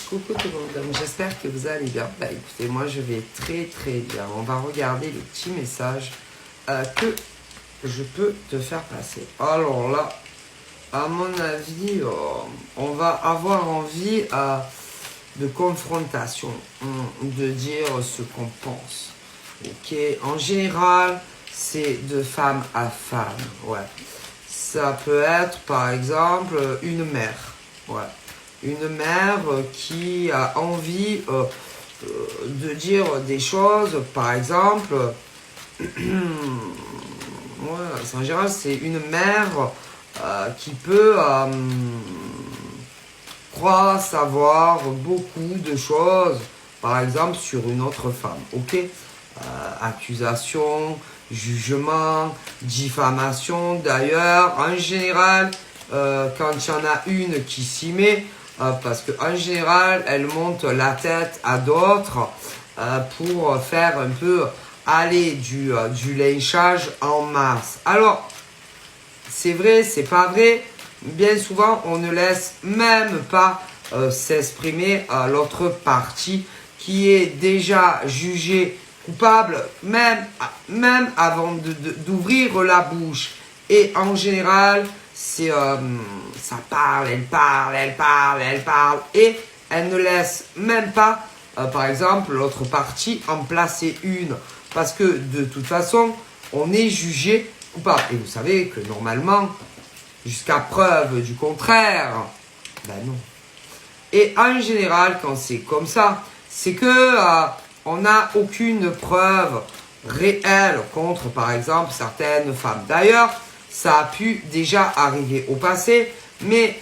Coucou tout le monde, j'espère que vous allez bien. Bah écoutez, moi je vais très bien. On va regarder les petits messages que je peux te faire passer. Alors là, à mon avis, on va avoir envie de confrontation, de dire ce qu'on pense. Ok, en général, c'est de femme à femme. Ouais, ça peut être par exemple une mère. Ouais. Une mère qui a envie de dire des choses, par exemple, en général, c'est une mère qui peut croire savoir beaucoup de choses, par exemple, sur une autre femme. Ok, accusation, jugement, diffamation. D'ailleurs, en général, quand il y en a une qui s'y met, parce qu'en général, elle monte la tête à d'autres pour faire un peu aller du lynchage en masse. Alors, c'est vrai, c'est pas vrai. Bien souvent, on ne laisse même pas s'exprimer l'autre partie qui est déjà jugée coupable, même avant d'ouvrir la bouche. Et en général, c'est ça parle, elle parle, et elle ne laisse même pas, par exemple, l'autre partie en placer une. Parce que de toute façon, on est jugé coupable. Et vous savez que normalement, jusqu'à preuve du contraire, ben non. Et en général, quand c'est comme ça, c'est que on n'a aucune preuve réelle contre, par exemple, certaines femmes. D'ailleurs, ça a pu déjà arriver au passé, mais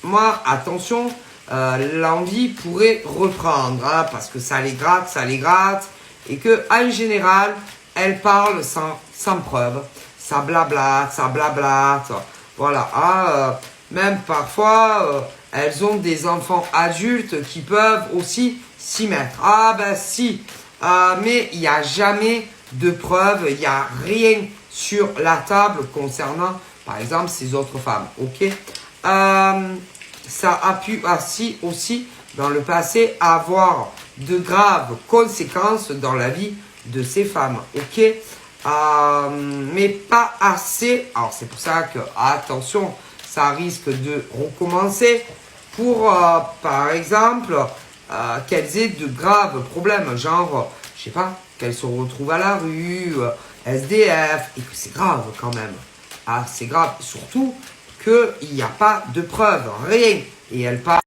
moi, attention, l'envie pourrait reprendre, hein, parce que ça les gratte, et que en général, elles parlent sans preuve, ça blablate, voilà, même parfois, elles ont des enfants adultes qui peuvent aussi s'y mettre. Ah ben si, mais il n'y a jamais de preuve, il n'y a rien sur la table concernant, par exemple, ces autres femmes. Ok, ça a pu aussi, dans le passé, avoir de graves conséquences dans la vie de ces femmes. Ok, mais pas assez. Alors c'est pour ça que, attention, ça risque de recommencer pour, par exemple, qu'elles aient de graves problèmes, genre, je sais pas, qu'elles se retrouvent à la rue, SDF, et que c'est grave quand même. Ah, c'est grave, surtout qu'il n'y a pas de preuves, rien. Et elles parlent